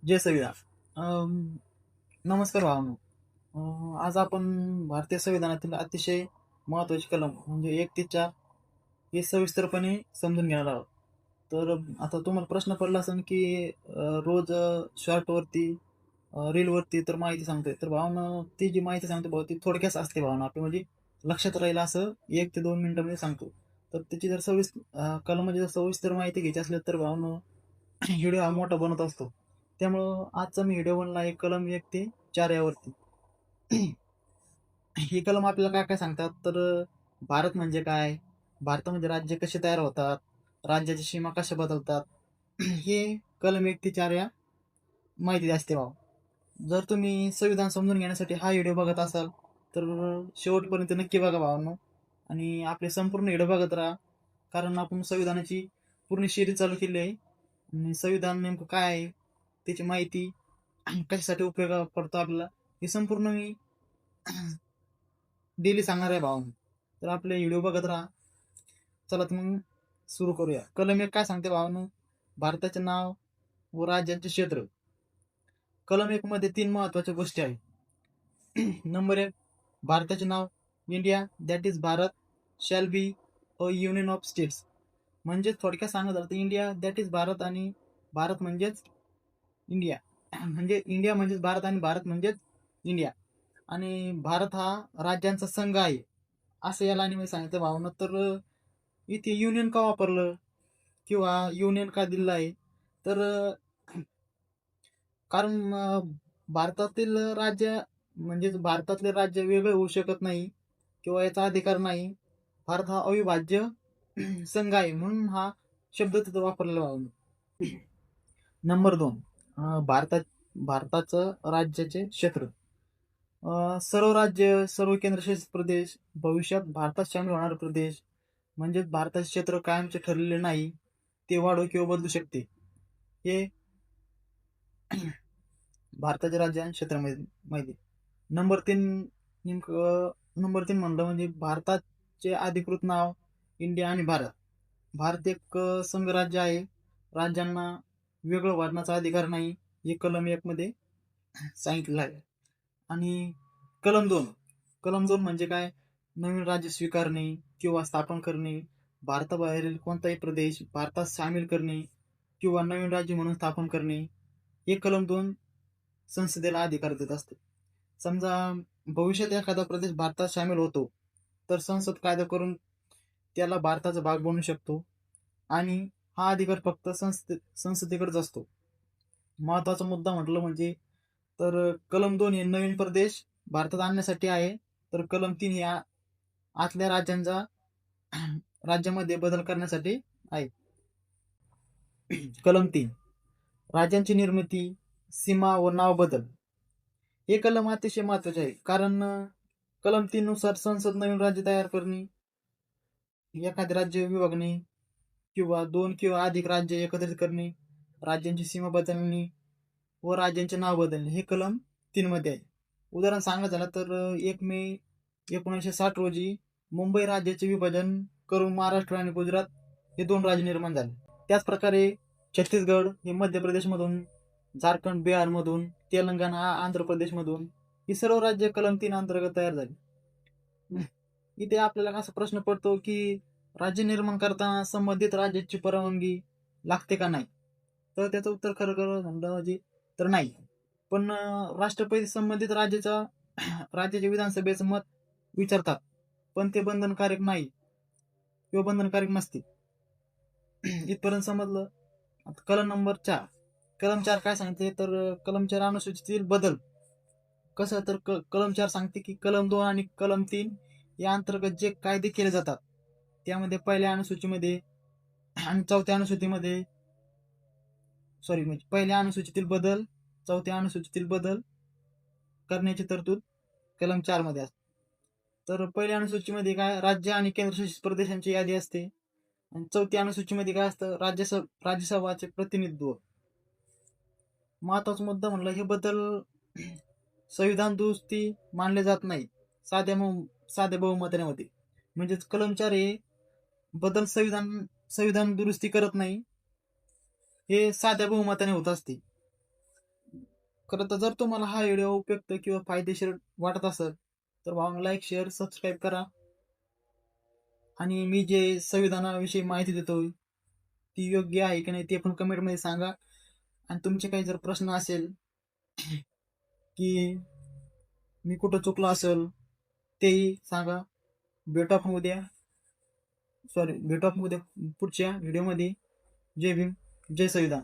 जय संविधान. नमस्कार भावांनो. आज आपण भारतीय संविधानातील अतिशय महत्त्वाचे कलम म्हणजे 1 ते 4 हे सविस्तरपणे समजून घेणार आहोत. तर आता तुम्हाला प्रश्न पडला असेल की रोज शॉर्टवरती रीलवरती तर माहिती सांगतोय. तर भावांनो, ती जी माहिती सांगतो भाऊ, ती थोडक्यात असते भावांनो. आपली म्हणजे लक्षात राहील असं 1 ते 2 मिनिटांमध्ये सांगतो. तर त्याची जर कलमाची जर सविस्तर माहिती घ्यायची असली तर भावांनो, व्हिडिओ हा मोठा बनत असतो. त्यामुळं आजचा मी व्हिडिओ बनला आहे कलम 1 ते 4 यावरती. ही कलम आपल्याला काय काय सांगतात तर भारत म्हणजे काय, भारतामध्ये राज्य कसे तयार होतात, राज्याच्या सीमा कशा बदलतात, हे कलम 1 ते 4 या माहिती असते भाऊ. जर तुम्ही संविधान समजून घेण्यासाठी हा व्हिडिओ बघत असाल तर शेवटपर्यंत नक्की बघा भावांनो. आणि आपले संपूर्ण व्हिडिओ बघत राहा, कारण आपण संविधानाची पूर्ण सिरीज चालू केली आहे. आणि संविधान नेमकं काय आहे, त्याची माहिती कशासाठी उपयोग पडतो आपल्याला, हे संपूर्ण मी डेली सांगणार आहे भावांनो. तर आपले व्हिडिओ बघत राहा. चला तर मग सुरू करूया. कलम 1 काय सांगते भावांनो, भारताचे नाव व राज्याचे क्षेत्र. कलम 1 मध्ये 3 महत्वाच्या गोष्टी आहेत. नंबर 1, भारताचे नाव India that is Bharat shall be a union of states. म्हणजेच थोडक्यात सांगत झालं तर इंडिया दॅट इज भारत आणि भारत म्हणजेच इंडिया. म्हणजे इंडिया म्हणजेच भारत आणि भारत म्हणजेच इंडिया. आणि भारत हा राज्यांचा संघ आहे असं या लाईनीमध्ये सांगितलं भावना. तर इथे युनियन का वापरलं किंवा युनियन का दिलं आहे तर कारण भारतातील राज्य म्हणजेच भारतातले राज्य वेगळे होऊ शकत नाही किंवा याचा अधिकार नाही. भारत हा अविभाज्य संघ आहे म्हणून हा शब्द तिथं वापरलेला भावना. नंबर 2, भारताचं राज्याचे क्षेत्र. सर्व राज्य, सर्व केंद्रशासित प्रदेश, भविष्यात भारतात सामील होणारे प्रदेश म्हणजेच भारताचे क्षेत्र कायमचे ठरलेले नाही, ते वाढू किंवा बदलू शकते. हे भारताच्या राज्य आणि क्षेत्रामध्ये माहिती. नंबर 3, नेमकं नंबर 3 म्हणलं म्हणजे भारताचे अधिकृत नाव इंडिया आणि भारत. भारत एक संघराज्य आहे. राज्यांना वेगळं वाढण्याचा अधिकार नाही, हे कलम 1 मध्ये सांगितलेलं आहे. आणि कलम 2 म्हणजे काय, नवीन राज्य स्वीकारणे किंवा स्थापन करणे, भारताबाहेरील कोणताही प्रदेश भारतात सामील करणे किंवा नवीन राज्य म्हणून स्थापन करणे, हे कलम 2 संसदेला अधिकार देत असते. समजा भविष्यात एखादा प्रदेश भारतात सामील होतो तर संसद कायदा करून त्याला भारताचा भाग बनवू शकतो आणि हा अधिकार फक्त संसदेकडेच असतो. महत्वाचा मुद्दा म्हटलं म्हणजे तर कलम 2 हे नवीन प्रदेश भारतात आणण्यासाठी आहे, तर कलम 3 हे आतल्या राज्यांचा राज्यामध्ये बदल करण्यासाठी आहे. कलम 3, राज्यांची निर्मिती, सीमा व नाव बदल. हे कलम अतिशय महत्वाचे आहे, कारण कलम 3 नुसार संसद नवीन राज्य तयार करणे, एखादे राज्य विभागणे किंवा 2 किंवा अधिक राज्य एकत्रित करणे, राज्यांची सीमा बदलणे व राज्यांचे नाव बदलणे, हे कलम 3 मध्ये आहे. उदाहरण सांगायचं झालं तर 1 मे 1960 रोजी मुंबई राज्याचे विभाजन करून महाराष्ट्र आणि गुजरात हे 2 राज्य निर्माण झाले. त्याच प्रकारे छत्तीसगड हे मध्य प्रदेशमधून, झारखंड बिहारमधून, तेलंगणा आंध्र प्रदेशमधून ही सर्व राज्य कलम 3 अंतर्गत तयार झाली. इथे आपल्याला असा प्रश्न पडतो की राज्य निर्माण करताना संबंधित राज्याची परवानगी लागते का नाही, तर त्याचं उत्तर खरं म्हणलं म्हणजे तर नाही. पण राष्ट्रपती संबंधित राज्याच्या विधानसभेचं मत विचारतात, पण ते बंधनकारक नाही किंवा बंधनकारक नसते. इथपर्यंत समजलं. आता कलम 4 काय सांगते तर कलम 4 अनुसूचितील बदल. कसं तर कलम 4 सांगते की कलम 2 आणि कलम 3 या अंतर्गत जे कायदे केले जातात त्यामध्ये पहिल्या अनुसूचीमध्ये आणि चौथ्या अनुसूचीमध्ये म्हणजे पहिल्या अनुसूचीतील बदल, चौथ्या अनुसूचीतील बदल करण्याची तरतूद कलम 4 मध्ये असते. तर पहिल्या अनुसूचीमध्ये काय, राज्य आणि केंद्रशासित प्रदेशांची यादी असते आणि चौथ्या अनुसूचीमध्ये काय असतं, राज्यसभाचे प्रतिनिधित्व. महत्वाचा मुद्दा म्हणलं, हे बदल संविधान दुरुस्ती मानले जात नाही, साध्या बहुमताने होते. म्हणजेच कलम 4 हे बदल संविधान दुरुस्ती करत नाही, हे साध्या बहुमताने होत असते. खरं तर जर तुम्हाला हा व्हिडिओ उपयुक्त किंवा फायदेशीर वाटत असेल तर भावांनो लाईक शेअर सबस्क्राईब करा. आणि मी जे संविधानाविषयी माहिती देतो ती योग्य आहे की नाही ते पण कमेंटमध्ये सांगा. आणि तुमचे काही जर प्रश्न असेल की मी कुठं चुकलो असेल तेही सांगा. भेटू आपण उद्या पुढच्या व्हिडिओमध्ये. जय भीम, जय संविधान.